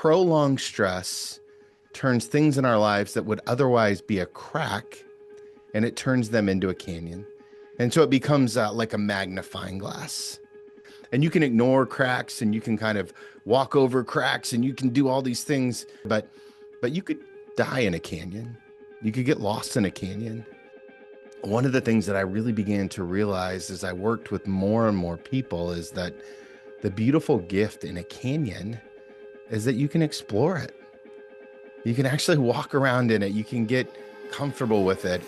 prolonged stress turns things in our lives that would otherwise be a crack, and it turns them into a canyon. And so it becomes like a magnifying glass. And you can ignore cracks, and you can kind of walk over cracks, and you can do all these things, but you could die in a canyon. You could get lost in a canyon. One of the things that I really began to realize as I worked with more and more people is that the beautiful gift in a canyon is that you can explore it. You can actually walk around in it. You can get comfortable with it.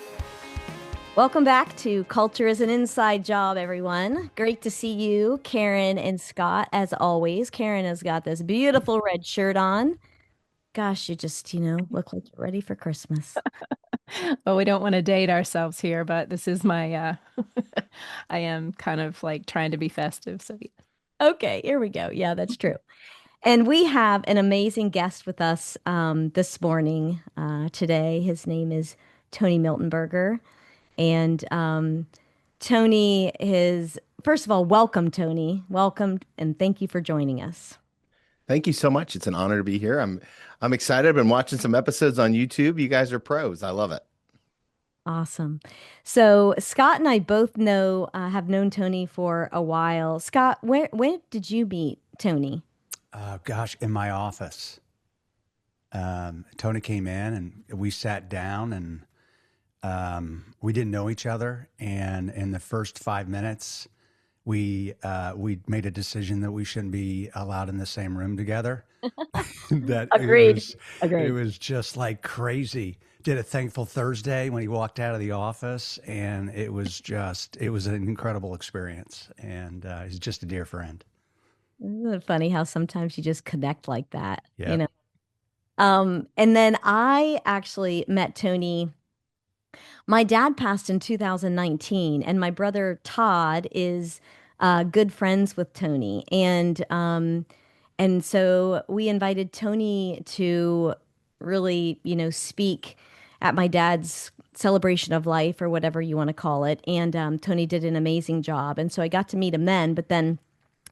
Welcome back to Culture is an Inside Job, everyone. Great to see you, Karen and Scott, as always. Karen has got this beautiful red shirt on. Gosh, you just, look like you're ready for Christmas. Well, we don't want to date ourselves here, but this is my, I am kind of like trying to be festive. So yeah. Okay, here we go. Yeah, that's true. And we have an amazing guest with us this morning, today. His name is Tony Miltenberger. And Tony is, first of all, welcome, Tony. Welcome, and thank you for joining us. Thank you so much. It's an honor to be here. I'm excited. I've been watching some episodes on YouTube. You guys are pros. I love it. Awesome. So Scott and I both have known Tony for a while. Scott, when did you meet Tony? In my office. Tony came in and we sat down and we didn't know each other. And in the first 5 minutes, we made a decision that we shouldn't be allowed in the same room together. Agreed. It was just like crazy. Did a thankful Thursday when he walked out of the office, and it was an incredible experience. And he's just a dear friend. Isn't it funny how sometimes you just connect like that? Yeah. And then I actually met Tony. My dad passed in 2019, and my brother Todd is good friends with Tony. And so we invited Tony to really, speak at my dad's celebration of life, or whatever you want to call it. And Tony did an amazing job. And so I got to meet him then, but then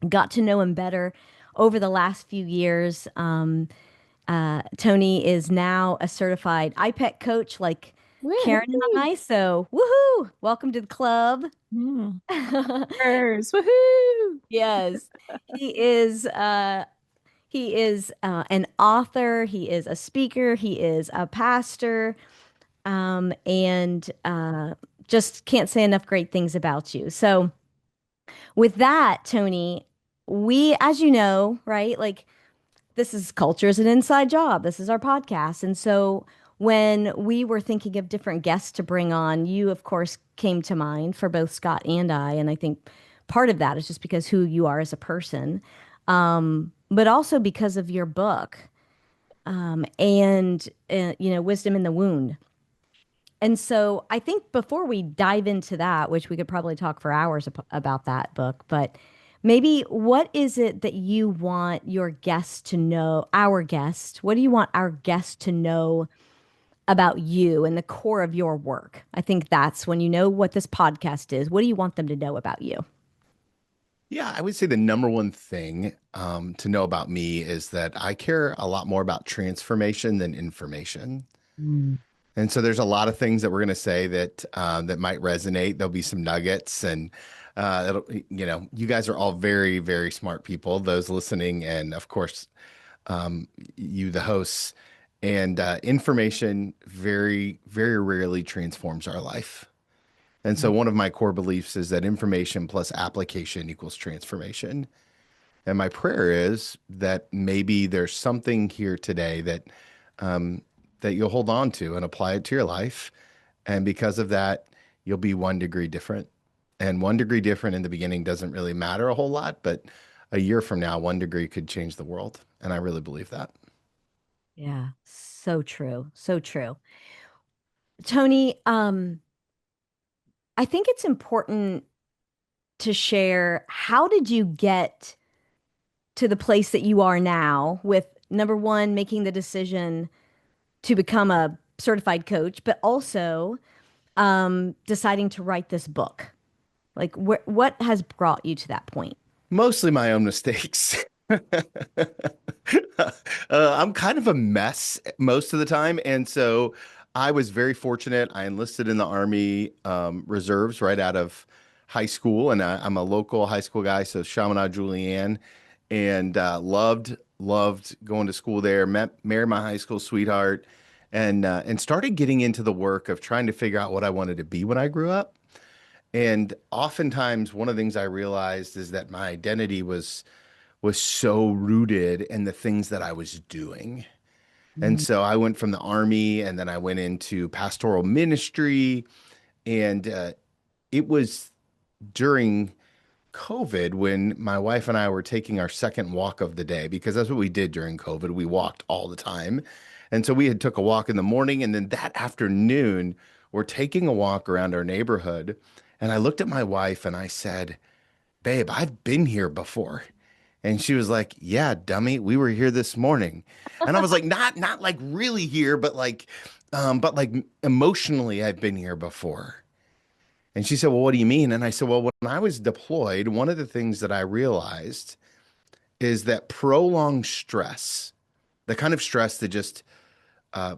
got to know him better over the last few years. Tony is now a certified iPet coach, like Woo-hoo. Karen and I. So, woohoo! Welcome to the club. Cheers, woohoo! Yes, he is. He is an author. He is a speaker. He is a pastor, and just can't say enough great things about you. So, with that, Tony, we, as you know, right, like, this is Culture is an Inside Job. This is our podcast. And so when we were thinking of different guests to bring on, you, of course, came to mind for both Scott and I. And I think part of that is just because who you are as a person, but also because of your book, and Wisdom in the Wound. And so I think before we dive into that, which we could probably talk for hours about that book, but maybe what is it that you want your guests to know, what do you want our guests to know about you and the core of your work? I think that's when you know what this podcast is. What do you want them to know about you? Yeah, I would say the number one thing to know about me is that I care a lot more about transformation than information. Mm. And so there's a lot of things that we're going to say that that might resonate. There'll be some nuggets, and you guys are all very, very smart people, those listening, and of course, you, the hosts. And information very, very rarely transforms our life. And so one of my core beliefs is that information plus application equals transformation. And my prayer is that maybe there's something here today that that you'll hold on to and apply it to your life. And because of that, you'll be 1 degree different. And 1 degree different in the beginning doesn't really matter a whole lot, but a year from now, 1 degree could change the world. And I really believe that. Yeah, so true. So true. Tony, I think it's important to share, how did you get to the place that you are now with, number one, making the decision to become a certified coach, but also deciding to write this book? Like, what has brought you to that point? Mostly my own mistakes. I'm kind of a mess most of the time. And so I was very fortunate. I enlisted in the Army Reserves right out of high school. And I'm a local high school guy, so Chaminade Julienne, and loved going to school there. Married my high school sweetheart, and started getting into the work of trying to figure out what I wanted to be when I grew up. And oftentimes, one of the things I realized is that my identity was so rooted in the things that I was doing. And Mm. so I went from the Army, and then I went into pastoral ministry. And it was during COVID when my wife and I were taking our second walk of the day, because that's what we did during COVID. We walked all the time. And so we had took a walk in the morning, and then that afternoon we're taking a walk around our neighborhood. And I looked at my wife and I said, "Babe, I've been here before." And she was like, "Yeah, dummy, we were here this morning." And I was like, not like really here, but like emotionally I've been here before. And she said, "Well, what do you mean?" And I said, "Well, when I was deployed, one of the things that I realized is that prolonged stress, the kind of stress that just uh,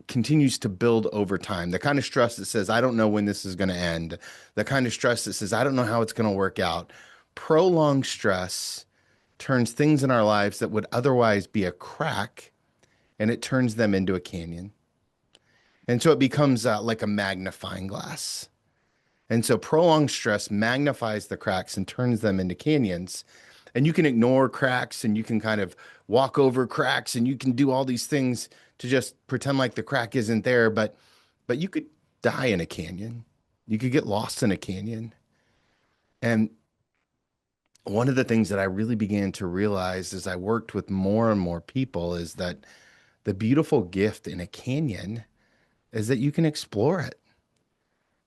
continues to build over time, the kind of stress that says, I don't know when this is going to end, the kind of stress that says, I don't know how it's going to work out. Prolonged stress turns things in our lives that would otherwise be a crack, and it turns them into a canyon. And so it becomes like a magnifying glass. And so prolonged stress magnifies the cracks and turns them into canyons. And you can ignore cracks, and you can kind of walk over cracks, and you can do all these things to just pretend like the crack isn't there. But you could die in a canyon. You could get lost in a canyon. And one of the things that I really began to realize as I worked with more and more people is that the beautiful gift in a canyon is that you can explore it.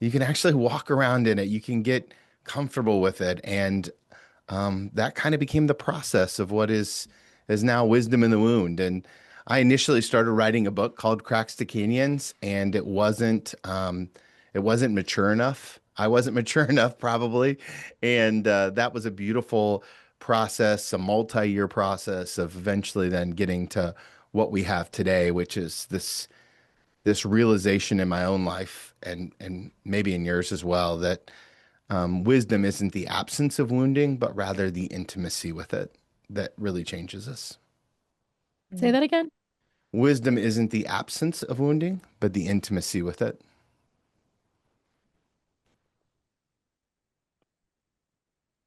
You can actually walk around in it. You can get comfortable with it. And that kind of became the process of what is now Wisdom in the Wound. And I initially started writing a book called Cracks to Canyons, and it wasn't mature enough. I wasn't mature enough, probably. And that was a beautiful process, a multi-year process of eventually then getting to what we have today, which is this realization in my own life, and maybe in yours as well, that wisdom isn't the absence of wounding, but rather the intimacy with it that really changes us. Say that again. Wisdom isn't the absence of wounding, but the intimacy with it.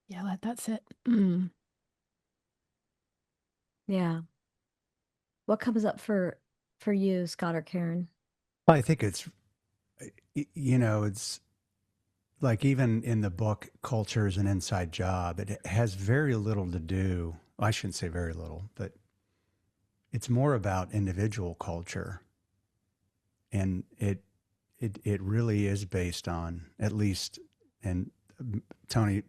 Yeah, let that sit. Yeah. What comes up for you, Scott or Karen? I think it's like, even in the book, Culture is an Inside Job, it has very little to do. I shouldn't say very little, but it's more about individual culture. And it really is based on, at least, and Tony,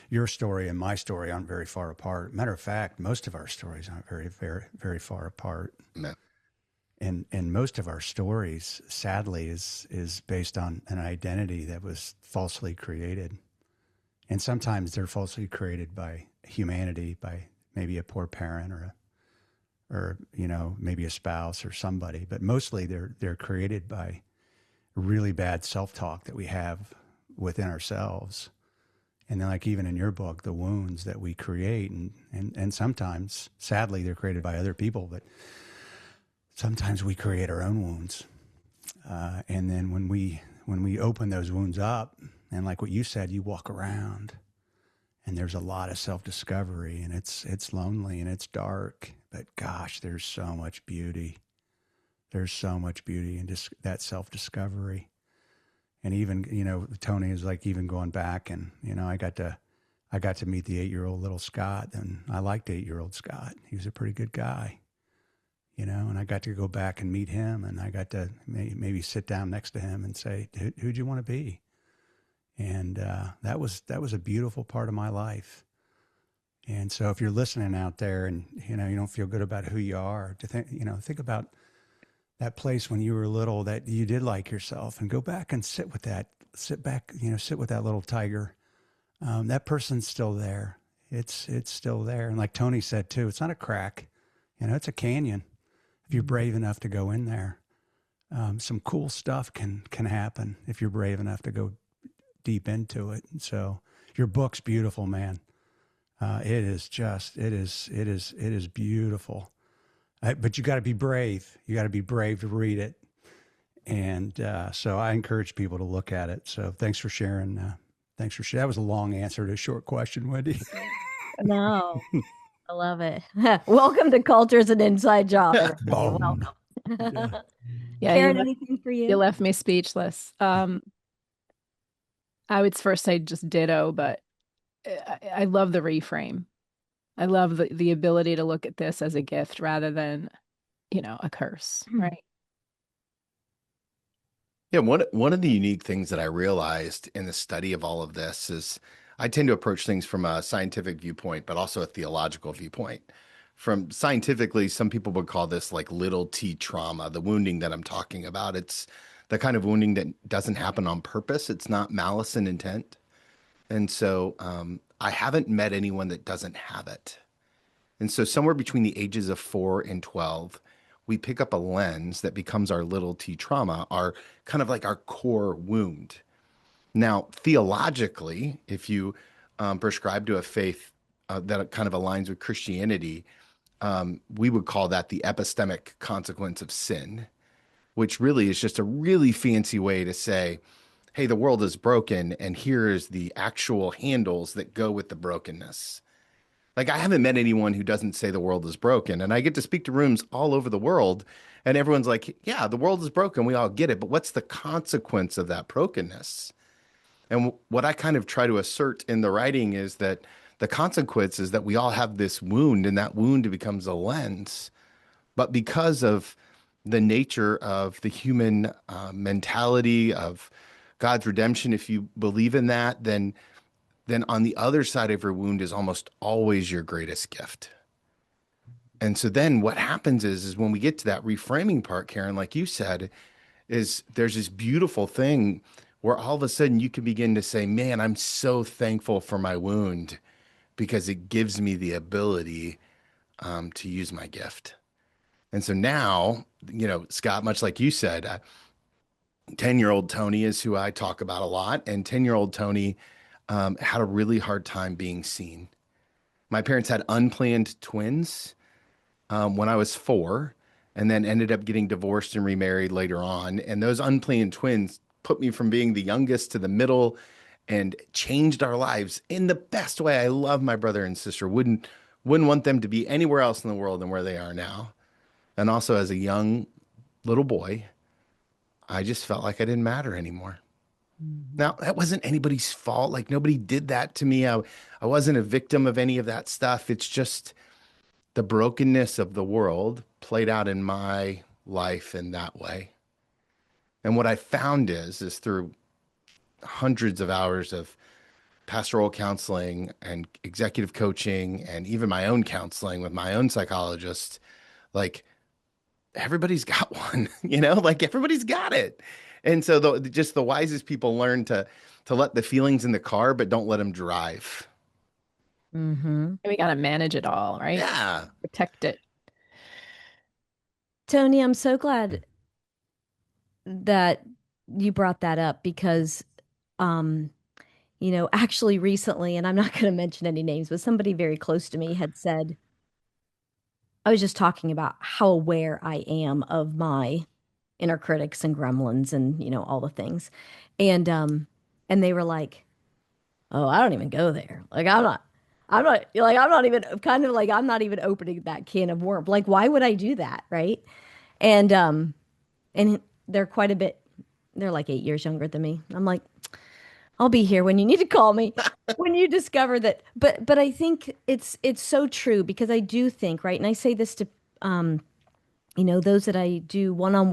your story and my story aren't very far apart. Matter of fact, most of our stories aren't very, very, very far apart. No. And most of our stories, sadly, is based on an identity that was falsely created. And sometimes they're falsely created by humanity, by maybe a poor parent or maybe a spouse or somebody. But mostly they're created by really bad self-talk that we have within ourselves. And then, like, even in your book, the wounds that we create, and sometimes, sadly, they're created by other people, but sometimes we create our own wounds. And then when we open those wounds up, and like what you said, you walk around and there's a lot of self-discovery, and it's lonely and it's dark, but gosh, there's so much beauty. There's so much beauty in just that self-discovery. And even, Tony is like, even going back, and, I got to meet the 8-year-old little Scott, and I liked 8-year-old Scott. He was a pretty good guy. And I got to go back and meet him, and I got to maybe sit down next to him and say, who'd you want to be? And that was a beautiful part of my life. And so if you're listening out there and, you don't feel good about who you are, to think about that place when you were little that you did like yourself, and go back and sit with that little tiger. That person's still there. it's still there. And like Tony said too, it's not a crack, it's a canyon. If you're brave enough to go in there, some cool stuff can happen if you're brave enough to go deep into it. And so your book's beautiful, man. It is beautiful. But you got to be brave. You got to be brave to read it. And so I encourage people to look at it. So thanks for sharing. That was a long answer to a short question, Wendy. No, I love it. Welcome to Culture's an Inside Job. Welcome. Yeah, Karen, anything for you? You left me speechless. I would first say just ditto, but I love the reframe. I love the ability to look at this as a gift rather than, a curse, right? Yeah, one of the unique things that I realized in the study of all of this is I tend to approach things from a scientific viewpoint, but also a theological viewpoint. From scientifically, some people would call this like little t trauma, the wounding that I'm talking about. It's the kind of wounding that doesn't happen on purpose. It's not malice and intent. And so I haven't met anyone that doesn't have it. And so somewhere between the ages of 4 and 12, we pick up a lens that becomes our little t trauma, our kind of like our core wound. Now, theologically, if you prescribe to a faith that kind of aligns with Christianity, we would call that the epistemic consequence of sin, which really is just a really fancy way to say, hey, the world is broken, and here's the actual handles that go with the brokenness. Like, I haven't met anyone who doesn't say the world is broken, and I get to speak to rooms all over the world, and everyone's like, yeah, the world is broken. We all get it, but what's the consequence of that brokenness? And what I kind of try to assert in the writing is that the consequence is that we all have this wound, and that wound becomes a lens. But because of the nature of the human mentality of God's redemption, if you believe in that, then on the other side of your wound is almost always your greatest gift. And so then what happens is when we get to that reframing part, Karen, like you said, is there's this beautiful thing where all of a sudden you can begin to say, man, I'm so thankful for my wound because it gives me the ability to use my gift. And so now, Scott, much like you said, 10-year-old Tony is who I talk about a lot. And 10-year-old Tony had a really hard time being seen. My parents had unplanned twins when I was 4, and then ended up getting divorced and remarried later on. And those unplanned twins put me from being the youngest to the middle and changed our lives in the best way. I love my brother and sister. Wouldn't want them to be anywhere else in the world than where they are now. And also as a young little boy, I just felt like I didn't matter anymore. Now, that wasn't anybody's fault. Like, nobody did that to me. I wasn't a victim of any of that stuff. It's just the brokenness of the world played out in my life in that way. And what I found is through hundreds of hours of pastoral counseling and executive coaching and even my own counseling with my own psychologist, like, everybody's got one, like everybody's got it. And so just the wisest people learn to let the feelings in the car, but don't let them drive. Mm-hmm. We got to manage it all, right? Yeah. Protect it. Tony, I'm so glad that you brought that up because, actually recently, and I'm not going to mention any names, but somebody very close to me had said, I was just talking about how aware I am of my inner critics and gremlins and, all the things. And they were like, oh, I don't even go there. Like, I'm not even opening that can of worms. Like, why would I do that? Right. And they're quite a bit, they're like 8 years younger than me. I'm like, I'll be here when you need to call me, when you discover that. But I think it's so true because I do think, right. And I say this to, those that I do one-on-one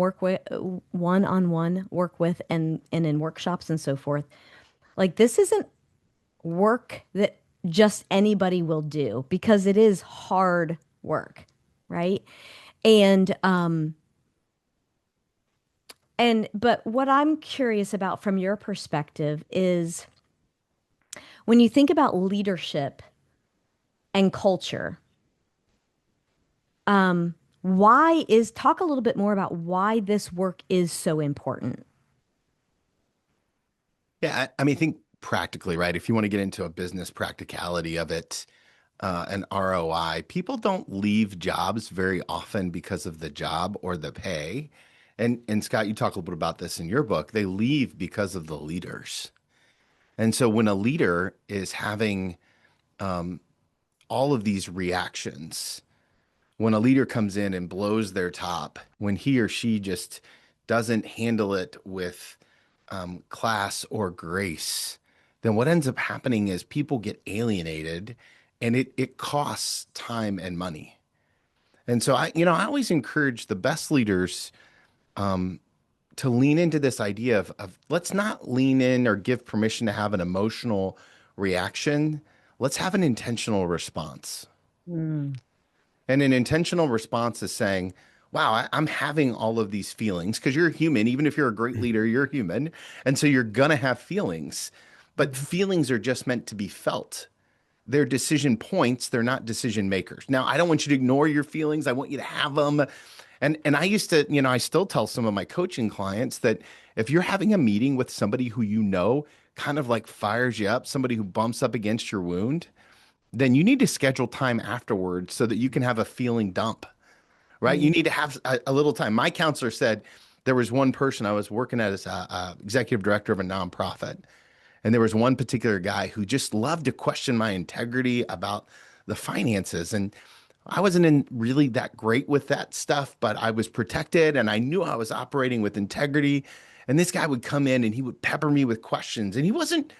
work with and in workshops and so forth. Like, this isn't work that just anybody will do because it is hard work, right? But what I'm curious about from your perspective is when you think about leadership, and culture. Talk a little bit more about why this work is so important. Yeah, I mean, I think practically, right? If you want to get into a business practicality of it, an ROI, people don't leave jobs very often because of the job or the pay. And Scott, you talk a little bit about this in your book. They leave because of the leaders. And so when a leader is having all of these reactions, when a leader comes in and blows their top, when he or she just doesn't handle it with class or grace, then what ends up happening is people get alienated and it costs time and money. And so I always encourage the best leaders to lean into this idea of let's not lean in or give permission to have an emotional reaction. Let's have an intentional response. Mm. And an intentional response is saying, wow, I'm having all of these feelings because you're human. Even if you're a great leader, you're human. And so you're going to have feelings. But feelings are just meant to be felt. They're decision points. They're not decision makers. Now, I don't want you to ignore your feelings. I want you to have them. And I used to, I still tell some of my coaching clients that if you're having a meeting with somebody who kind of like fires you up, somebody who bumps up against your wound, then you need to schedule time afterwards so that you can have a feeling dump, right? You need to have a little time. My counselor said there was one person I was working at as a executive director of a nonprofit. And there was one particular guy who just loved to question my integrity about the finances. And I wasn't really that great with that stuff, but I was protected and I knew I was operating with integrity. And this guy would come in and he would pepper me with questions. And he wasn't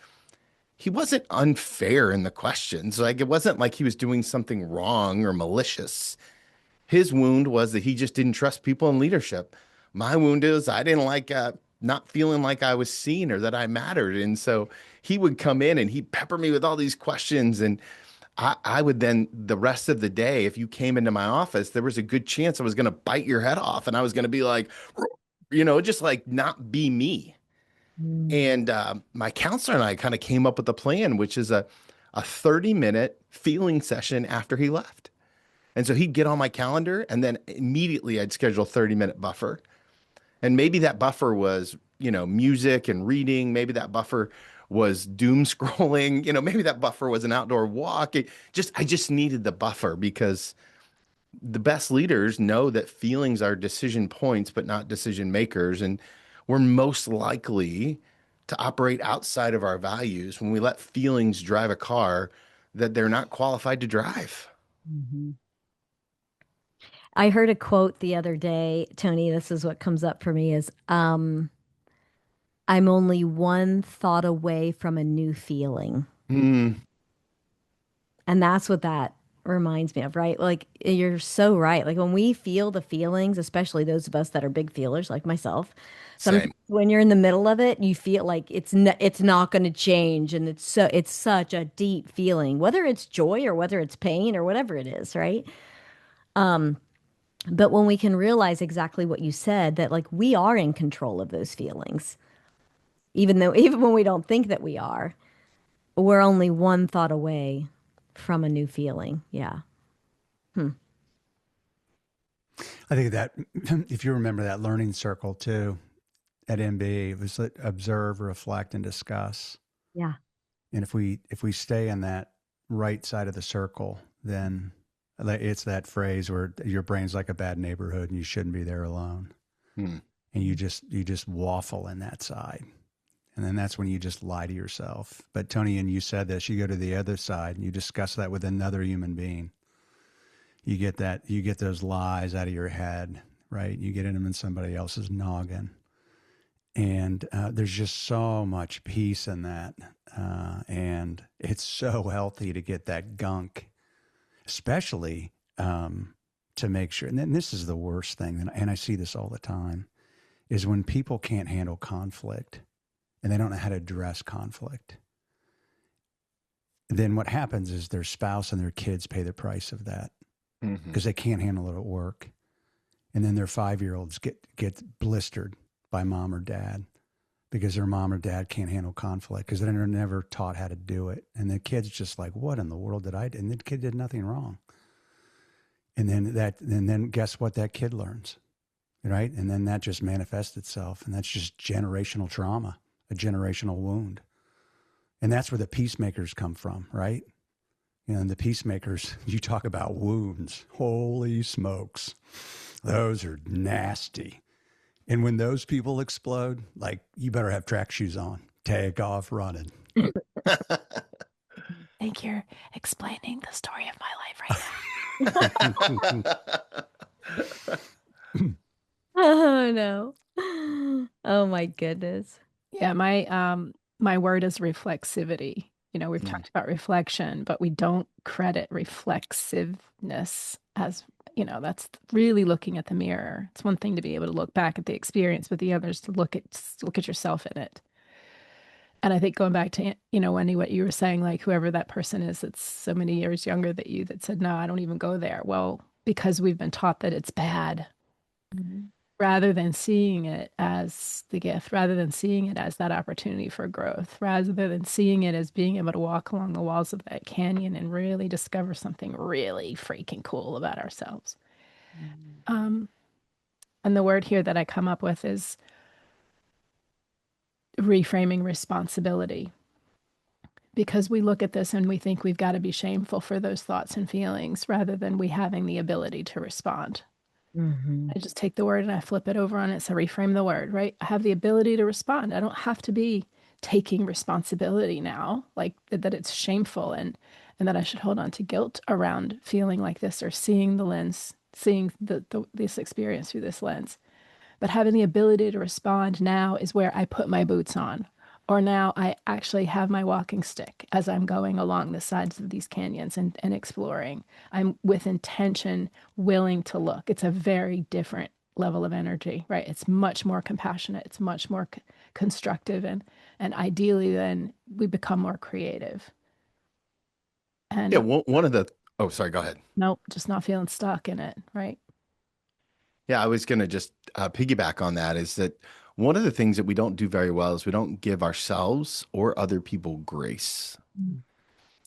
unfair in the questions. Like it wasn't like he was doing something wrong or malicious. His wound was that he just didn't trust people in leadership. My wound is I didn't like not feeling like I was seen or that I mattered. And so he would come in and he'd pepper me with all these questions. And I would then, the rest of the day, if you came into my office, there was a good chance I was going to bite your head off. And I was going to be like, just like not be me. And my counselor and I kind of came up with a plan, which is a 30-minute feeling session after he left. And so he'd get on my calendar and then immediately I'd schedule a 30-minute buffer. And maybe that buffer was, music and reading. Maybe that buffer was doom scrolling. Maybe that buffer was an outdoor walk. I just needed the buffer because the best leaders know that feelings are decision points, but not decision makers. And we're most likely to operate outside of our values when we let feelings drive a car that they're not qualified to drive. Mm-hmm. I heard a quote the other day, Tony. This is what comes up for me is, I'm only one thought away from a new feeling. Mm. And that's what that reminds me of, right? Like you're so right. Like when we feel the feelings, especially those of us that are big feelers like myself, when you're in the middle of it, you feel like it's not going to change, and it's such a deep feeling, whether it's joy or whether it's pain or whatever it is, right? But when we can realize exactly what you said, that like we are in control of those feelings, even when we don't think that we are, we're only one thought away from a new feeling. Yeah. I think that if you remember that learning circle too at MB, it was observe, reflect, and discuss. Yeah. And if we stay in that right side of the circle, then it's that phrase where your brain's like a bad neighborhood and you shouldn't be there alone. And you just waffle in that side. And then that's when you just lie to yourself. But Tony, and you said this, you go to the other side and you discuss that with another human being. You get those lies out of your head, right? You get them in somebody else's noggin. And there's just so much peace in that. And it's so healthy to get that gunk, especially to make sure. And then this is the worst thing, and I see this all the time, is when people can't handle conflict and they don't know how to address conflict. Then what happens is their spouse and their kids pay the price of that because they can't handle it at work. And then their 5-year-olds get blistered by mom or dad. because their mom or dad can't handle conflict because they're never taught how to do it. And the kid's just like, what in the world did I do? And the kid did nothing wrong. And then guess what that kid learns, right? And then that just manifests itself. And that's just generational trauma, a generational wound. And that's where the peacemakers come from, right? And the peacemakers, you talk about wounds. Holy smokes. Those are nasty. And when those people explode, like, you better have track shoes on. Take off running. I think you're explaining the story of my life right now. Oh no. Oh my goodness. Yeah, my word is reflexivity. We've talked about reflection, but we don't credit reflexiveness as, that's really looking at the mirror. It's one thing to be able to look back at the experience, but the other is to look at yourself in it. And I think going back to, Wendy, what you were saying, like whoever that person is that's so many years younger than you that said, no, I don't even go there. Well, because we've been taught that it's bad. Mm-hmm. Rather than seeing it as the gift, rather than seeing it as that opportunity for growth, rather than seeing it as being able to walk along the walls of that canyon and really discover something really freaking cool about ourselves. Mm-hmm. And the word here that I come up with is reframing responsibility. Because we look at this and we think we've got to be shameful for those thoughts and feelings rather than we having the ability to respond. Mm-hmm. I just take the word and I flip it over on it. So reframe the word, right? I have the ability to respond. I don't have to be taking responsibility now, like that it's shameful and that I should hold on to guilt around feeling like this or seeing the lens, seeing this experience through this lens. But having the ability to respond now is where I put my boots on. Or now I actually have my walking stick as I'm going along the sides of these canyons and exploring. I'm with intention willing to look. It's a very different level of energy, right? It's much more compassionate. It's much more constructive. And ideally then we become more creative. And yeah, one of the, oh, sorry, go ahead. Nope, just not feeling stuck in it, right? Yeah, I was going to just piggyback on that is that one of the things that we don't do very well is we don't give ourselves or other people grace. Mm.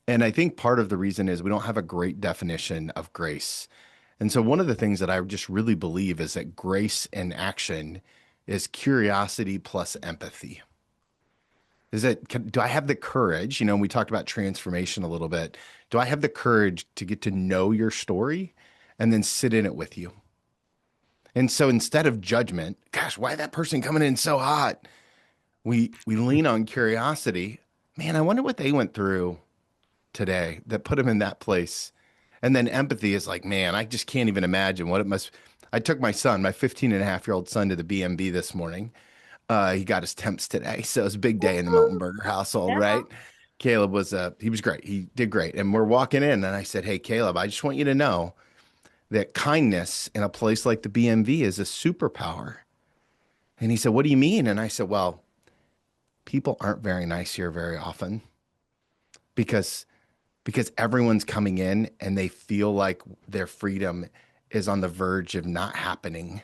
And I think part of the reason is we don't have a great definition of grace. And so one of the things that I just really believe is that grace in action is curiosity plus empathy. Do I have the courage? We talked about transformation a little bit. Do I have the courage to get to know your story and then sit in it with you? And so instead of judgment, gosh, why that person coming in so hot? We lean on curiosity. Man, I wonder what they went through today that put them in that place. And then empathy is like, man, I just can't even imagine what it must. I took my 15-and-a-half-year-old son to the BMB this morning. He got his temps today. So it was a big day in the Miltenberger household, yeah. Right? Caleb he was great. He did great. And we're walking in and I said, hey, Caleb, I just want you to know that kindness in a place like the BMV is a superpower. And he said, what do you mean? And I said, well, people aren't very nice here very often because everyone's coming in and they feel like their freedom is on the verge of not happening.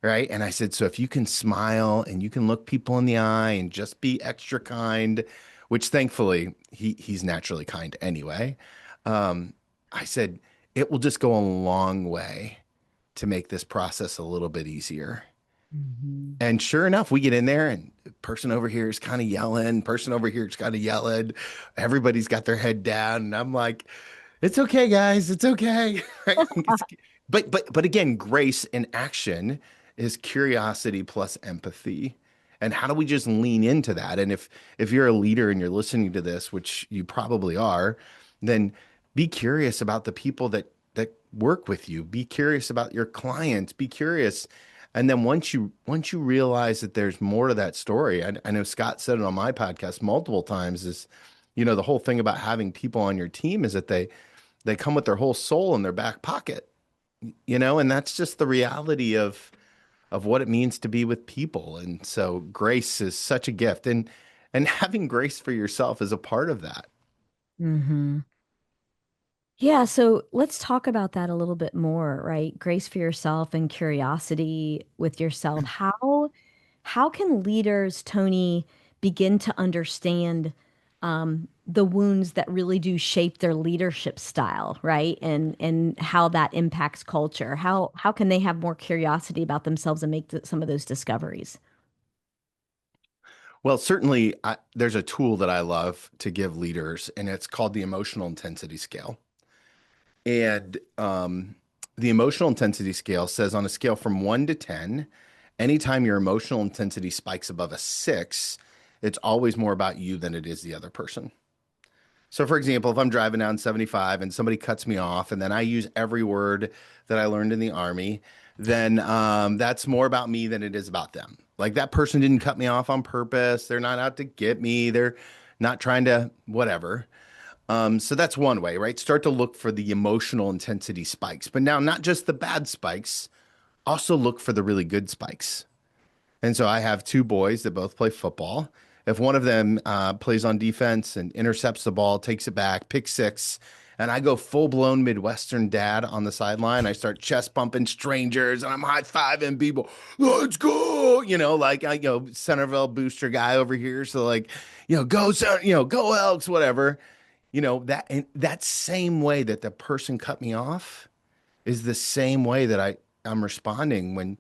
Right. And I said, so if you can smile and you can look people in the eye and just be extra kind, which thankfully he's naturally kind anyway. I said, it will just go a long way to make this process a little bit easier. Mm-hmm. And sure enough, we get in there and the person over here is kind of yelling, person over here is kind of yelling. Everybody's got their head down. And I'm like, it's okay, guys. It's okay. But again, grace in action is curiosity plus empathy. And how do we just lean into that? And if you're a leader and you're listening to this, which you probably are, then be curious about the people that work with you. Be curious about your clients. Be curious. And then once you realize that there's more to that story, I know Scott said it on my podcast multiple times, is, the whole thing about having people on your team is that they come with their whole soul in their back pocket, and that's just the reality of what it means to be with people. And so grace is such a gift, and having grace for yourself is a part of that. Mm-hmm. Yeah, so let's talk about that a little bit more, right? Grace for yourself and curiosity with yourself. How how can leaders, Tony, begin to understand the wounds that really do shape their leadership style, right? And how that impacts culture. How can they have more curiosity about themselves and make some of those discoveries? Well, certainly there's a tool that I love to give leaders, and it's called the emotional intensity scale. And the emotional intensity scale says on a scale from 1 to 10, anytime your emotional intensity spikes above a 6, it's always more about you than it is the other person. So, for example, if I'm driving down 75 and somebody cuts me off, and then I use every word that I learned in the Army, then that's more about me than it is about them. Like, that person didn't cut me off on purpose. They're not out to get me. They're not trying to whatever. So that's one way, right? Start to look for the emotional intensity spikes. But now, not just the bad spikes, also look for the really good spikes. And so I have two boys that both play football. If one of them plays on defense and intercepts the ball, takes it back, pick six, and I go full blown Midwestern dad on the sideline, I start chest bumping strangers and I'm high fiving people. Let's go, like Centerville booster guy over here. So go, go Elks, whatever. That same way that the person cut me off is the same way that I'm responding when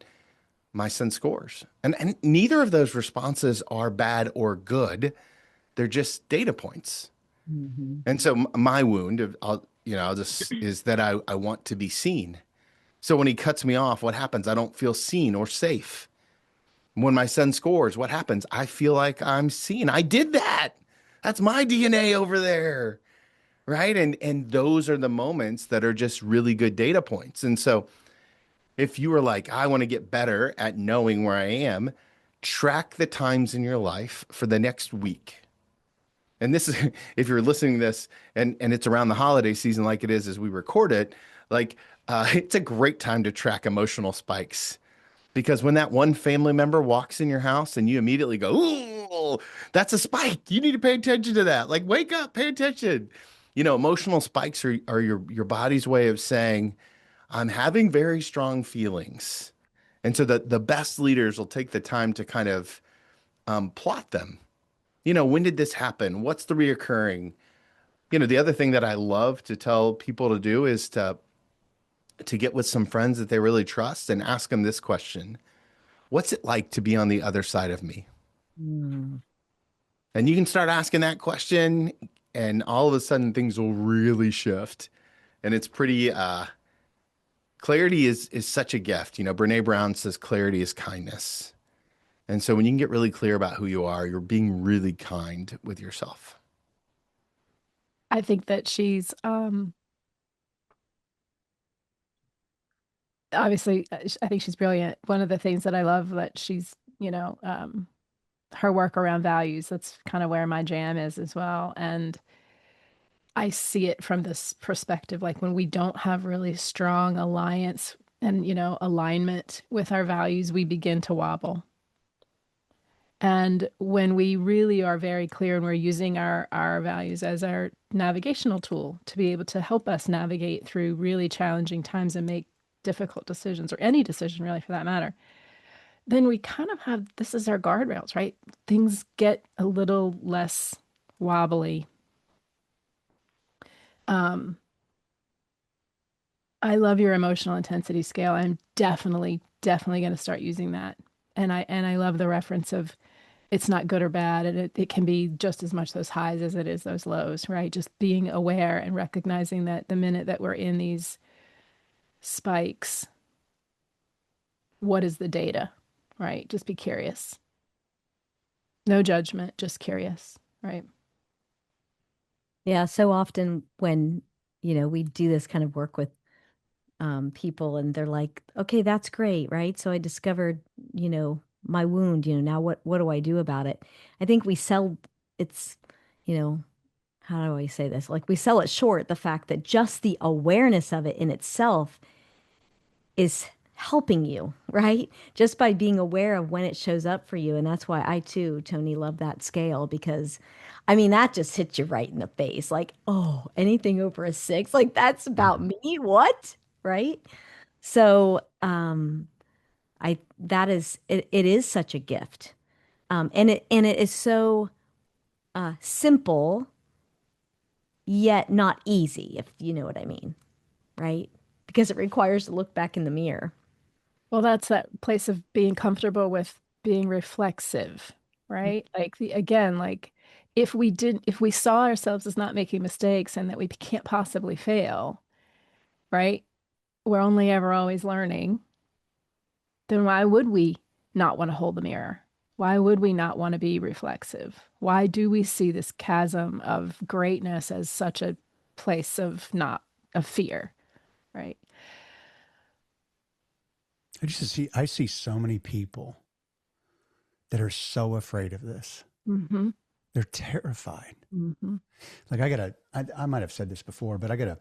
my son scores. And neither of those responses are bad or good. They're just data points. Mm-hmm. And so my wound is that I want to be seen. So when he cuts me off, what happens? I don't feel seen or safe. When my son scores, what happens? I feel like I'm seen. I did that. That's my DNA over there. Right. And those are the moments that are just really good data points. And so if you were like, I want to get better at knowing where I am, track the times in your life for the next week. And this is, if you're listening to this and it's around the holiday season like it is as we record it, it's a great time to track emotional spikes. Because when that one family member walks in your house and you immediately go, ooh, that's a spike. You need to pay attention to that. Like, wake up, pay attention. Emotional spikes are your body's way of saying, I'm having very strong feelings. And so the best leaders will take the time to kind of plot them. When did this happen? What's the reoccurring? The other thing that I love to tell people to do is to get with some friends that they really trust and ask them this question. What's it like to be on the other side of me? Mm. And you can start asking that question and all of a sudden things will really shift. And it's pretty, clarity is such a gift. Brene Brown says clarity is kindness. And so when you can get really clear about who you are, you're being really kind with yourself. I think that she's obviously, I think she's brilliant. One of the things that I love that she's, her work around values, that's kind of where my jam is as well. And I see it from this perspective, like when we don't have really strong alliance and, alignment with our values, we begin to wobble. And when we really are very clear and we're using our values as our navigational tool to be able to help us navigate through really challenging times and make difficult decisions, or any decision really for that matter, then we kind of have, this is our guardrails, right? Things get a little less wobbly. I love your emotional intensity scale. I'm definitely going to start using that. And I love the reference of it's not good or bad. And it can be just as much those highs as it is those lows, right? Just being aware and recognizing that the minute that we're in these spikes, what is the data, right? Just be curious. No judgment, just curious, right? Yeah, so often when, we do this kind of work with people and they're like, okay, that's great, right? So I discovered, my wound, now what do I do about it? I think we sell it's, how do I say this? Like we sell it short, the fact that just the awareness of it in itself is helping you, right? Just by being aware of when it shows up for you. And that's why I too, Tony, love that scale, because that just hits you right in the face. Like, oh, anything over a 6, like that's about me. What? Right. So, It is such a gift. And it is so simple, yet not easy, if you know what I mean, right? Because it requires to look back in the mirror. Well, that's that place of being comfortable with being reflexive, right? Like if we saw ourselves as not making mistakes and that we can't possibly fail, right? We're only ever always learning. Then why would we not want to hold the mirror? Why would we not want to be reflexive? Why do we see this chasm of greatness as such a place of fear, right? I see so many people that are so afraid of this. Mm-hmm. They're terrified. Mm-hmm. Like I might have said this before, but I got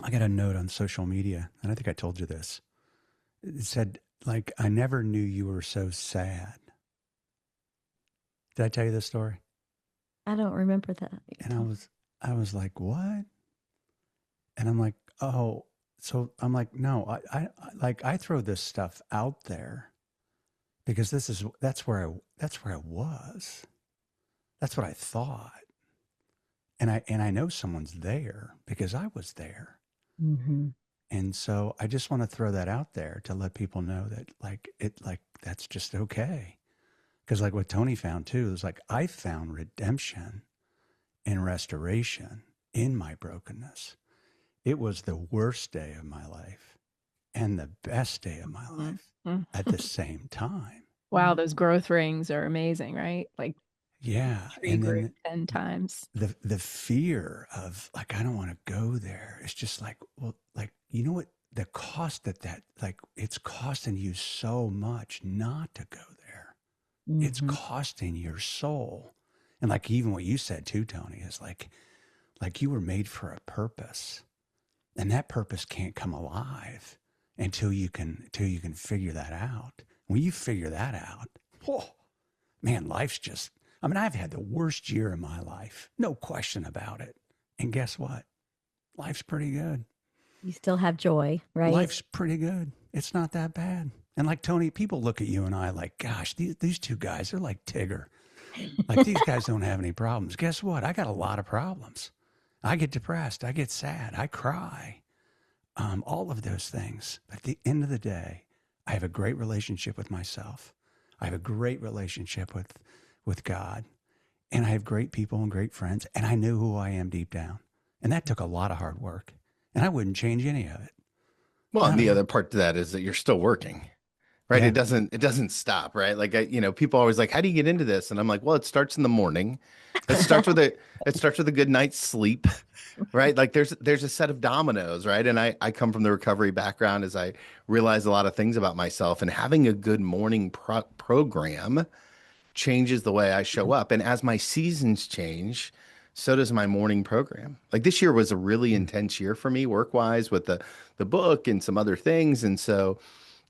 a note on social media, and I think I told you this. It said, like, I never knew you were so sad. Did I tell you this story? I don't remember that. And I was like, what? And I'm like, oh, so I'm like, no, I throw this stuff out there because that's where I was. That's what I thought. And I know someone's there because I was there. Mm-hmm. And so I just want to throw that out there to let people know that that's just okay. Because like what Tony found too, is like I found redemption and restoration in my brokenness. It was the worst day of my life and the best day of my life at the same time. Wow, those growth rings are amazing, right? Like, yeah, and then 10 times. The fear of like I don't want to go there. It's just like, well, like you know what the cost that like it's costing you so much not to go there. Mm-hmm. It's costing your soul, and like even what you said too, Tony, is like you were made for a purpose. And that purpose can't come alive until you can figure that out. When you figure that out, oh, man, life's just, I mean, I've had the worst year of my life, no question about it. And guess what? Life's pretty good. You still have joy, right? Life's pretty good. It's not that bad. And like Tony, people look at you and I like, gosh, these two guys are like Tigger. Like these guys don't have any problems. Guess what? I got a lot of problems. I get depressed. I get sad. I cry. All of those things. But at the end of the day, I have a great relationship with myself. I have a great relationship with God. And I have great people and great friends. And I know who I am deep down. And that took a lot of hard work. And I wouldn't change any of it. Well, and the other part to that is that you're still working. Right. Yeah. It doesn't stop. Right. Like, people are always like, how do you get into this? And I'm like, well, it starts in the morning. It starts with a good night's sleep. Right. Like there's a set of dominoes. Right. And I come from the recovery background as I realize a lot of things about myself, and having a good morning program changes the way I show up. And as my seasons change, so does my morning program. Like this year was a really intense year for me work wise with the book and some other things. And so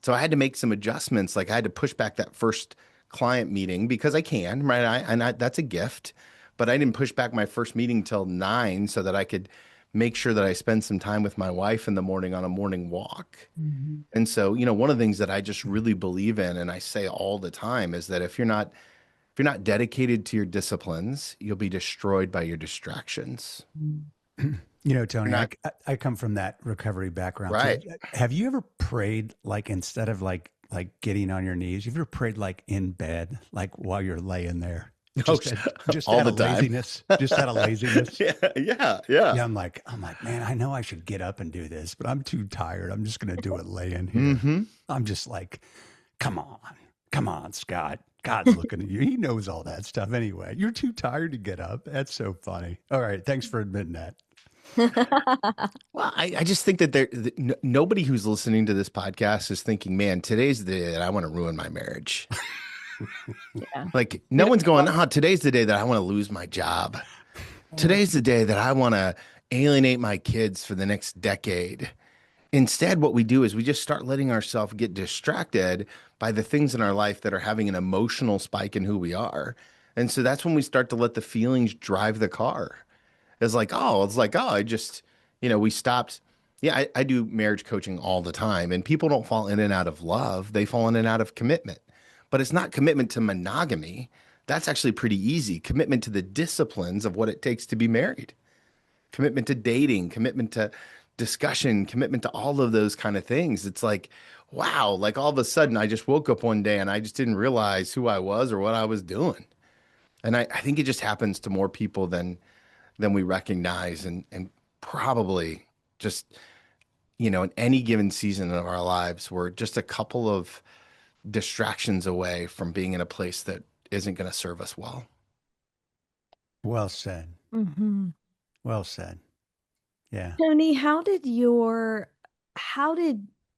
I had to make some adjustments. Like I had to push back that first client meeting because I can, right? That's a gift, but I didn't push back my first meeting till 9 so that I could make sure that I spend some time with my wife in the morning on a morning walk. Mm-hmm. And so, one of the things that I just really believe in, and I say all the time, is that if you're not dedicated to your disciplines, you'll be destroyed by your distractions. Tony, I come from that recovery background. Right. Too. Have you ever prayed like instead of like getting on your knees, you've ever prayed like in bed, like while you're laying there? Just all out the of time. Laziness. Just out of laziness. Yeah. I'm like, man, I know I should get up and do this, but I'm too tired. I'm just going to do it laying here. Mm-hmm. I'm just like, come on, Scott. God's looking at you. He knows all that stuff anyway. You're too tired to get up. That's so funny. All right. Thanks for admitting that. Well, I just think that nobody who's listening to this podcast is thinking, man, today's the day that I want to ruin my marriage. Yeah. Like no one's going, today's the day that I want to lose my job. Today's the day that I want to alienate my kids for the next decade. Instead, what we do is we just start letting ourselves get distracted by the things in our life that are having an emotional spike in who we are. And so that's when we start to let the feelings drive the car. I just, we stopped, Yeah, I do marriage coaching all the time, and people don't fall in and out of love. They fall in and out of commitment. But it's not commitment to monogamy. That's actually pretty easy. Commitment to the disciplines of what it takes to be married, commitment to dating, commitment to discussion, commitment to all of those kind of things. It's like, wow, like all of a sudden I just woke up one day and I just didn't realize who I was or what I was doing. And I think it just happens to more people than we recognize, and probably just, in any given season of our lives, we're just a couple of distractions away from being in a place that isn't going to serve us well. Well said. Mm-hmm. Well said. Yeah. Tony, how did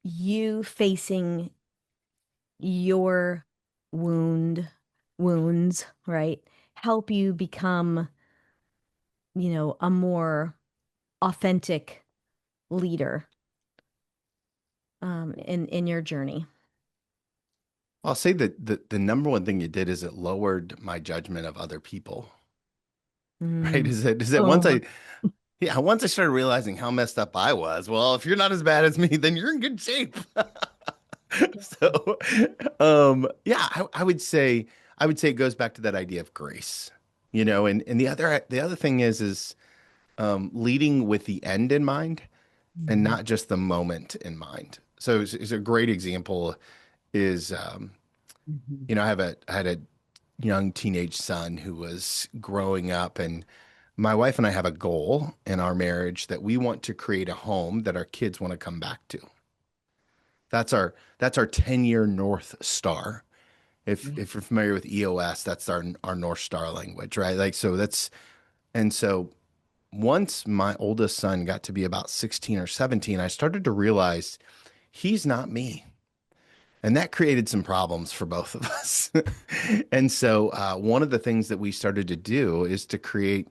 you facing your wounds, right, help you become, a more authentic leader in your journey? I'll say that the number one thing it did is it lowered my judgment of other people. Right? Is that once I started realizing how messed up I was, well, if you're not as bad as me, then you're in good shape. So, yeah, I would say it goes back to that idea of grace, and the other thing is leading with the end in mind and not just the moment in mind. So it's a great example is, I had a young teenage son who was growing up, and my wife and I have a goal in our marriage that we want to create a home that our kids want to come back to. That's our 10-year North Star. If you're familiar with EOS, that's our North Star language, right? Like, so once my oldest son got to be about 16 or 17, I started to realize he's not me. And that created some problems for both of us. And so one of the things that we started to do is to create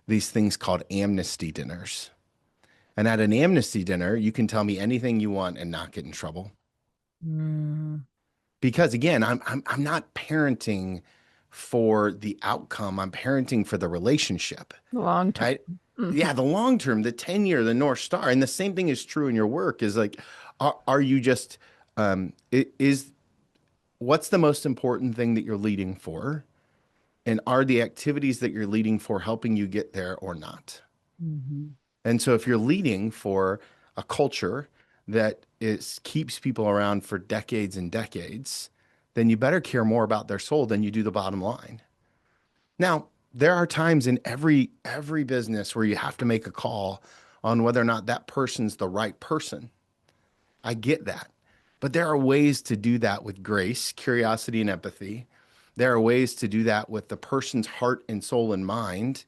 these things called amnesty dinners. And at an amnesty dinner, you can tell me anything you want and not get in trouble. Because again, I'm not parenting for the outcome. I'm parenting for the relationship. Long term. Right? Mm-hmm. Yeah, the long term, the 10-year, the North Star. And the same thing is true in your work is like, are you just what's the most important thing that you're leading for? And are the activities that you're leading for helping you get there or not? Mm-hmm. And so if you're leading for a culture that keeps people around for decades and decades, then you better care more about their soul than you do the bottom line. Now, there are times in every business where you have to make a call on whether or not that person's the right person. I get that. But there are ways to do that with grace, curiosity, and empathy. There are ways to do that with the person's heart and soul and mind,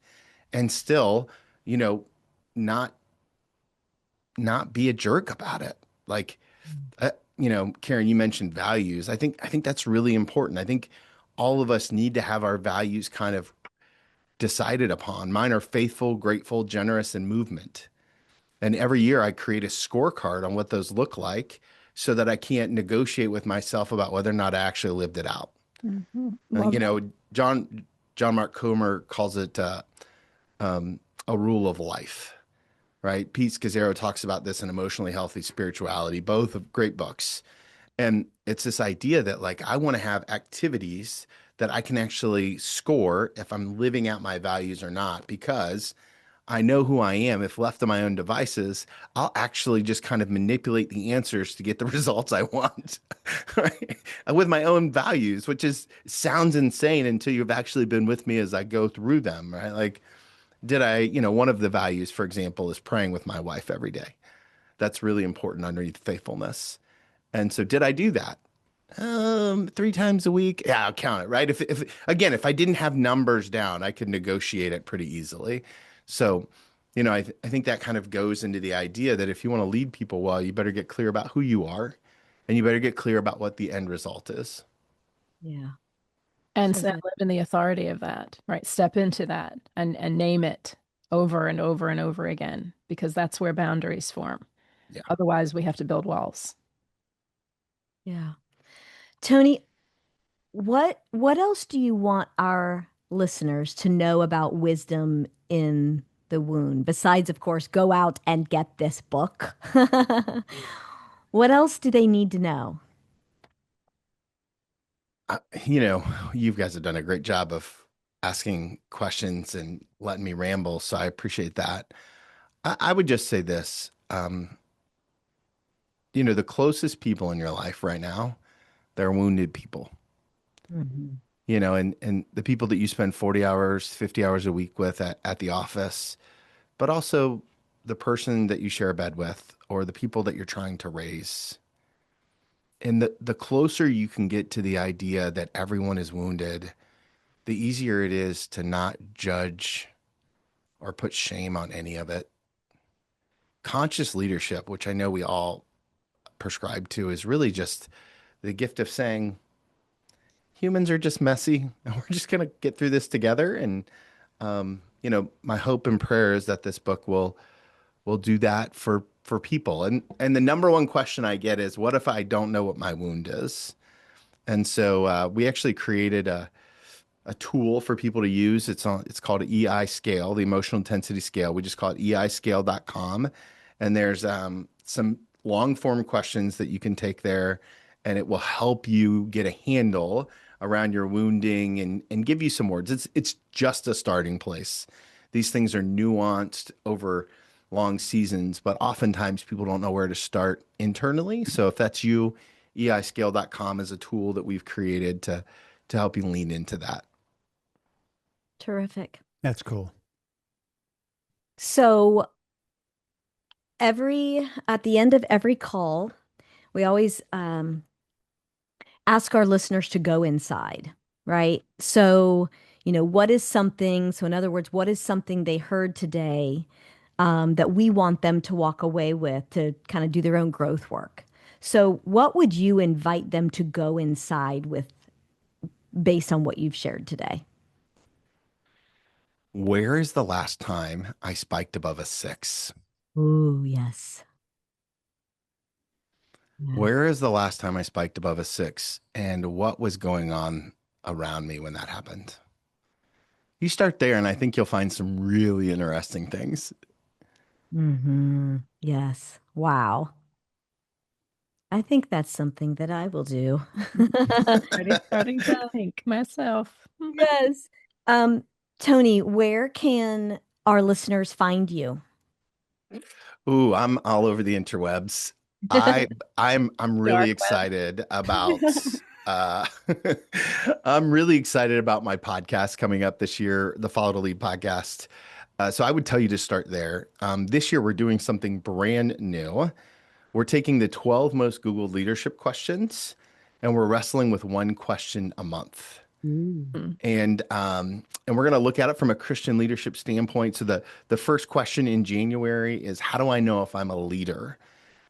and still, not be a jerk about it. Like, Karen, you mentioned values. I think that's really important. I think all of us need to have our values kind of decided upon. Mine are faithful, grateful, generous, and movement. And every year I create a scorecard on what those look like so that I can't negotiate with myself about whether or not I actually lived it out. Mm-hmm. John Mark Comer calls it a rule of life, right? Pete Scazzaro talks about this in Emotionally Healthy Spirituality, both of great books. And it's this idea that like, I want to have activities that I can actually score if I'm living out my values or not, because I know who I am. If left to my own devices, I'll actually just kind of manipulate the answers to get the results I want, right? With my own values, which sounds insane until you've actually been with me as I go through them, right? Like, one of the values, for example, is praying with my wife every day. That's really important underneath faithfulness. And so did I do that? 3 times a week. Yeah, I'll count it, right? If I didn't have numbers down, I could negotiate it pretty easily. So, I think that kind of goes into the idea that if you want to lead people well, you better get clear about who you are, and you better get clear about what the end result is. Yeah. And So live in the authority of that, right? Step into that and name it over and over and over again, because that's where boundaries form. Yeah. Otherwise, we have to build walls. Yeah. Tony, what else do you want our listeners to know about wisdom in the wound, besides, of course, go out and get this book? What else do they need to know? You know, you guys have done a great job of asking questions and letting me ramble, so I appreciate that. I would just say this, you know, the closest people in your life right now, they're wounded people, Mhm. you know, and the people that you spend 40 hours, 50 hours a week with at the office, but also the person that you share a bed with or the people that you're trying to raise. And the closer you can get to the idea that everyone is wounded, the easier it is to not judge or put shame on any of it. Conscious leadership, which I know we all prescribe to, is really just the gift of saying humans are just messy and we're just going to get through this together. And, you know, my hope and prayer is that this book will do that for people. And the number one question I get is, what if I don't know what my wound is? And so we actually created a tool for people to use. It's called EI Scale, the Emotional Intensity Scale. We just call it eiscale.com. And there's some long form questions that you can take there, and it will help you get a handle around your wounding and give you some words. It's just a starting place. These things are nuanced over long seasons, but oftentimes people don't know where to start internally. So if that's you, eiscale.com is a tool that we've created to help you lean into that. Terrific. That's cool. So at the end of every call, we always ask our listeners to go inside, right? So, what is something, so in other words, what is something they heard today that we want them to walk away with to kind of do their own growth work? So, what would you invite them to go inside with based on what you've shared today? Where is the last time I spiked above a 6? Ooh, yes. Yeah. Where is the last time I spiked above a 6? And what was going on around me when that happened? You start there, and I think you'll find some really interesting things. Mm-hmm. Yes. Wow. I think that's something that I will do. Already starting to think myself. Yes. Tony, where can our listeners find you? Ooh, I'm all over the interwebs. I'm really excited about uh I'm really excited about my podcast coming up this year, the Follow2Lead Podcast. So I would tell you to start there. This year we're doing something brand new. We're taking the 12 most Googled leadership questions and we're wrestling with one question a month. And we're going to look at it from a Christian leadership standpoint. So the first question in January is, how do I know if I'm a leader?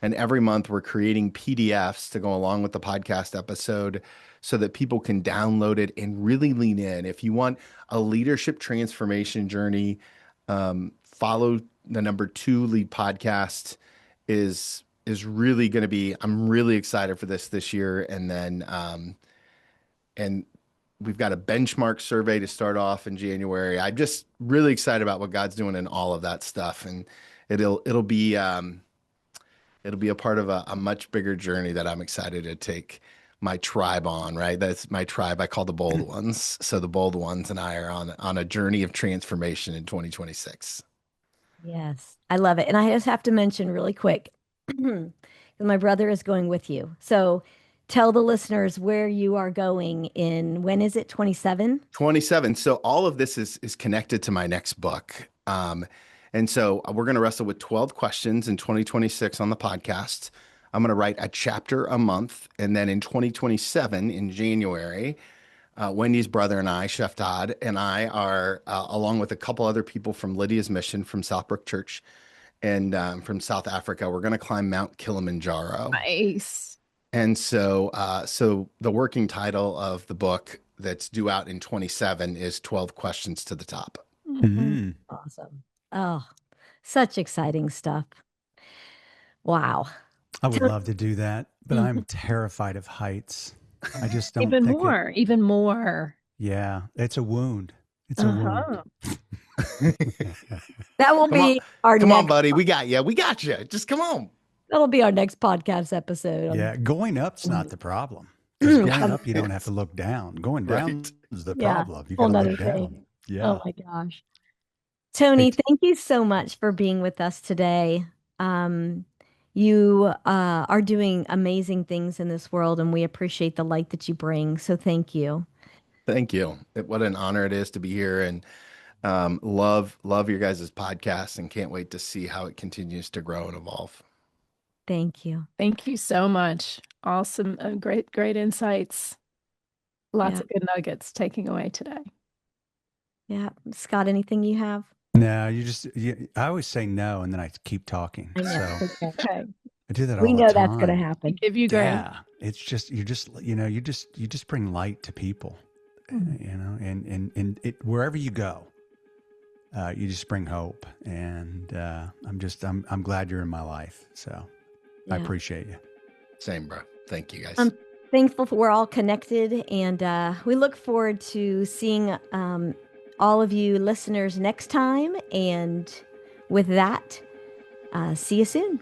And every month we're creating PDFs to go along with the podcast episode so that people can download it and really lean in. If you want a leadership transformation journey, follow the Follow2Lead Podcast is really going to be, I'm really excited for this year. And then, and we've got a benchmark survey to start off in January. I'm just really excited about what God's doing in all of that stuff. And it'll be a part of a much bigger journey that I'm excited to take my tribe on, right? That's my tribe. I call the bold ones. So the bold ones and I are on a journey of transformation in 2026. Yes, I love it. And I just have to mention really quick, my brother is going with you. So tell the listeners where you are going when is it, 27? 27. So all of this is connected to my next book. And so we're going to wrestle with 12 questions in 2026 on the podcast. I'm going to write a chapter a month. And then in 2027, in January, Wendy's brother and I, Chef Todd, and I are, along with a couple other people from Lydia's Mission from Southbrook Church and from South Africa, we're going to climb Mount Kilimanjaro. Nice. And so the working title of the book that's due out in 27 is 12 Questions to the Top. Mm-hmm. Awesome. Oh, such exciting stuff. Wow. I would love to do that, but I'm terrified of heights. I just don't Even think more. Yeah, it's a wound. It's a Uh-huh. wound. That will be our Come on, next. buddy. We got you. We got you. Just come on. That'll be our next podcast episode. Yeah, going up's not the problem. 'Cause going up, you don't have to look down. Going down Right. is the Yeah, problem. You whole got to nother look thing. down. Yeah. Oh my gosh. Tony, Hey, thank you so much for being with us today. You are doing amazing things in this world, and we appreciate the light that you bring. So thank you. Thank you. What an honor it is to be here, and love your guys' podcast, and can't wait to see how it continues to grow and evolve. Thank you. Thank you so much. Awesome. Great insights. Lots Yeah. of good nuggets taking away today. Yeah. Scott, anything you have? no, I always say no, and then I keep talking. I know. So Okay. I do that all We the know time. that's going to happen. Give you grace. Yeah, it's just you just bring light to people, and wherever you go, you just bring hope, and I'm glad you're in my life, so I Yeah. appreciate you. Same, bro. Thank you, guys. I'm thankful we're all connected, and we look forward to seeing all of you listeners next time. And with that, see you soon.